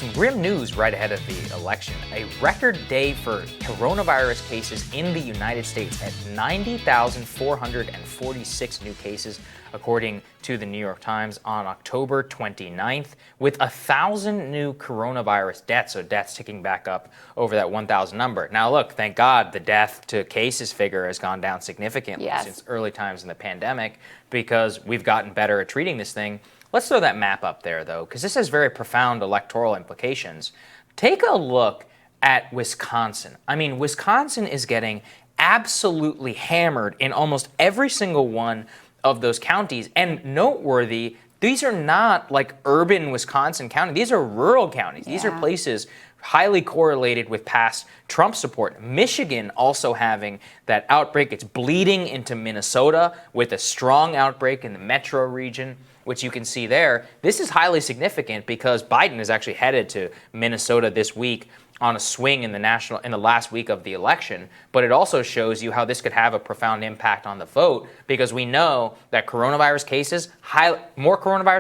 Some grim news right ahead of the election. A record day for coronavirus cases in the United States at 90,446 new cases, according to the New York Times, on October 29th, with 1,000 new coronavirus deaths, so deaths ticking back up over that 1,000 number. Now, look, thank God the death to cases figure has gone down significantly since early times in the pandemic, because we've gotten better at treating this thing. Let's throw that map up there, though, because this has very profound electoral implications. Take a look at Wisconsin. I mean, Wisconsin is getting absolutely hammered in almost every single one of those counties. And noteworthy, these are not like urban Wisconsin counties. These are rural counties. These are places highly correlated with past Trump support. Michigan also having that outbreak. It's bleeding into Minnesota with a strong outbreak in the metro region, which you can see there. This is highly significant because Biden is actually headed to Minnesota this week on a swing in the last week of the election. But it also shows you how this could have a profound impact on the vote, because we know that more coronavirus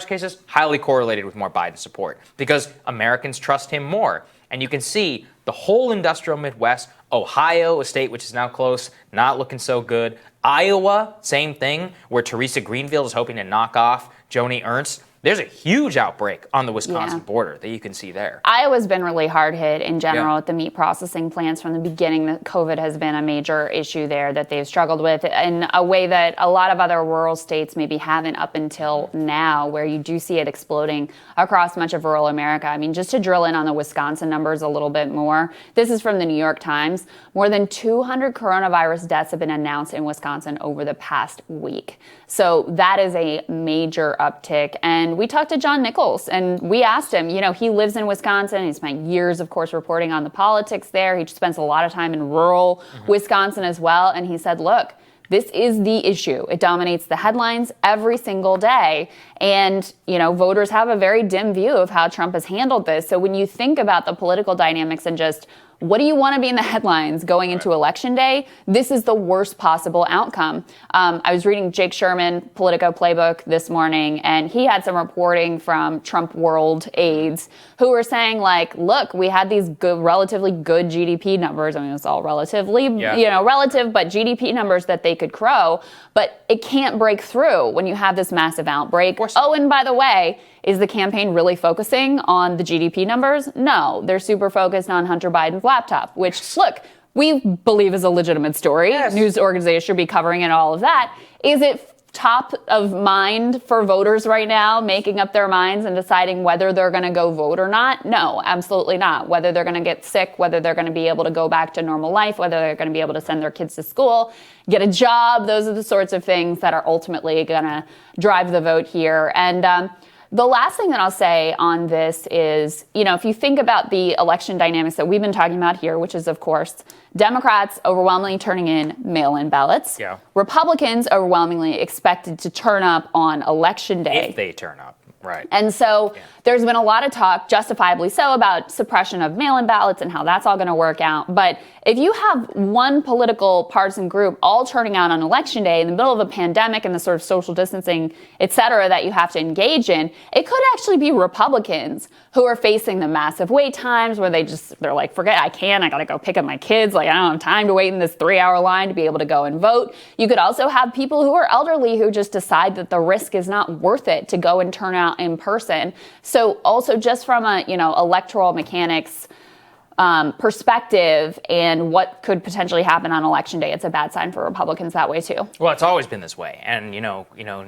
cases, highly correlated with more Biden support, because Americans trust him more. And you can see the whole industrial Midwest, Ohio, a state which is now close, not looking so good. Iowa, same thing, where Teresa Greenfield is hoping to knock off Joni Ernst. There's a huge outbreak on the Wisconsin border that you can see there. Iowa's been really hard hit in general at the meat processing plants from the beginning. That COVID has been a major issue there that they've struggled with in a way that a lot of other rural states maybe haven't up until now, where you do see it exploding across much of rural America. I mean, just to drill in on the Wisconsin numbers a little bit more, this is from the New York Times. More than 200 coronavirus deaths have been announced in Wisconsin over the past week. So that is a major uptick. And we talked to John Nichols and we asked him, he lives in Wisconsin. He spent years, of course, reporting on the politics there. He spends a lot of time in rural Wisconsin as well. And he said, look, this is the issue. It dominates the headlines every single day. And, voters have a very dim view of how Trump has handled this. So when you think about the political dynamics and just what do you want to be in the headlines going into Election Day? This is the worst possible outcome. I was reading Jake Sherman, Politico Playbook this morning, and he had some reporting from Trump World aides who were saying, look, we had these relatively good GDP numbers. I mean, it's all relatively, relative, but GDP numbers that they could crow. But it can't break through when you have this massive outbreak. Oh, and by the way, is the campaign really focusing on the GDP numbers? No, they're super focused on Hunter Biden's laptop, which, look, we believe is a legitimate story. News organizations should be covering it, all of that. Is it top of mind for voters right now, making up their minds and deciding whether they're going to go vote or not? No, absolutely not. Whether they're going to get sick, whether they're going to be able to go back to normal life, whether they're going to be able to send their kids to school, get a job, those are the sorts of things that are ultimately going to drive the vote here. And the last thing that I'll say on this is, if you think about the election dynamics that we've been talking about here, which is, of course, Democrats overwhelmingly turning in mail-in ballots. Republicans overwhelmingly expected to turn up on Election Day. If they turn up. Right. And so there's been a lot of talk, justifiably so, about suppression of mail-in ballots and how that's all going to work out. But if you have one political partisan group all turning out on Election Day in the middle of a pandemic and the sort of social distancing, et cetera, that you have to engage in, it could actually be Republicans who are facing the massive wait times where they're like, forget, I got to go pick up my kids. I don't have time to wait in this 3-hour line to be able to go and vote. You could also have people who are elderly who just decide that the risk is not worth it to go and turn out in person. So also just from a, electoral mechanics perspective and what could potentially happen on Election Day, it's a bad sign for Republicans that way too. Well, it's always been this way. And,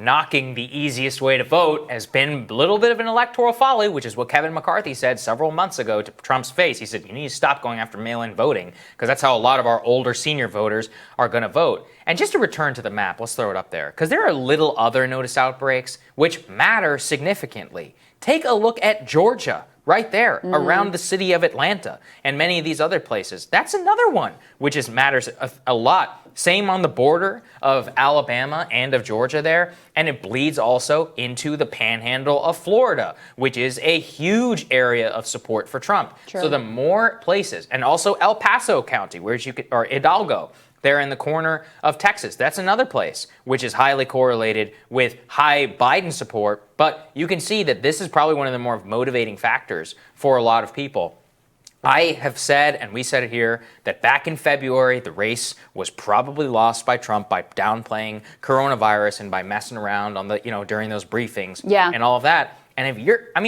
knocking the easiest way to vote has been a little bit of an electoral folly, which is what Kevin McCarthy said several months ago to Trump's face. He said, you need to stop going after mail-in voting, because that's how a lot of our older senior voters are going to vote. And just to return to the map, let's throw it up there, because there are little other noticed outbreaks which matter significantly. Take a look at Georgia. Right there, around the city of Atlanta and many of these other places. That's another one which matters a lot. Same on the border of Alabama and of Georgia there. And it bleeds also into the panhandle of Florida, which is a huge area of support for Trump. So the more places, and also El Paso County, or Hidalgo, They're in the corner of Texas. That's another place which is highly correlated with high Biden support. But you can see that this is probably one of the more motivating factors for a lot of people. I have said, and we said it here, that back in February, the race was probably lost by Trump by downplaying coronavirus and by messing around on the, during those briefings and all of that. And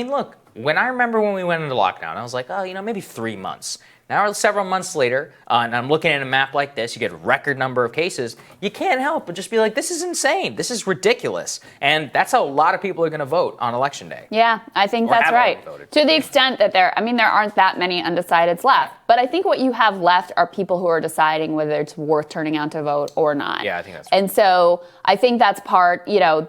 look, when I remember when we went into lockdown, I was like, maybe 3 months. Now, several months later, and I'm looking at a map like this, you get a record number of cases. You can't help but just be like, this is insane. This is ridiculous. And that's how a lot of people are going to vote on Election Day. Yeah, I think that's right. To the extent that there aren't that many undecideds left. But I think what you have left are people who are deciding whether it's worth turning out to vote or not. Yeah, I think that's right. And so I think that's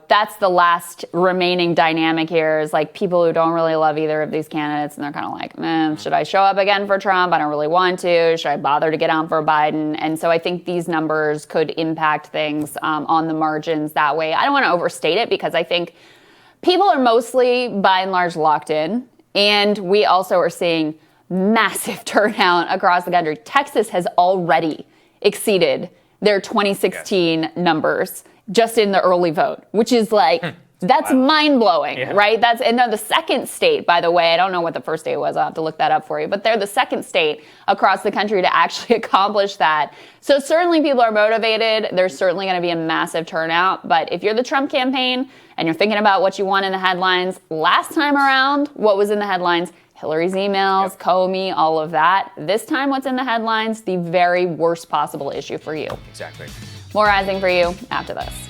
that's the last remaining dynamic here is like people who don't really love either of these candidates and they're kind of like, should I show up again for Trump? I don't really want to. Should I bother to get out for Biden? And so I think these numbers could impact things on the margins that way. I don't want to overstate it because I think people are mostly, by and large, locked in. And we also are seeing massive turnout across the country. Texas has already exceeded their 2016 numbers just in the early vote, which is like... That's mind-blowing, right? And they're the second state, by the way. I don't know what the first state was. I'll have to look that up for you. But they're the second state across the country to actually accomplish that. So certainly people are motivated. There's certainly going to be a massive turnout. But if you're the Trump campaign and you're thinking about what you want in the headlines, last time around, what was in the headlines? Hillary's emails, Comey, all of that. This time, what's in the headlines? The very worst possible issue for you. Exactly. More Rising for you after this.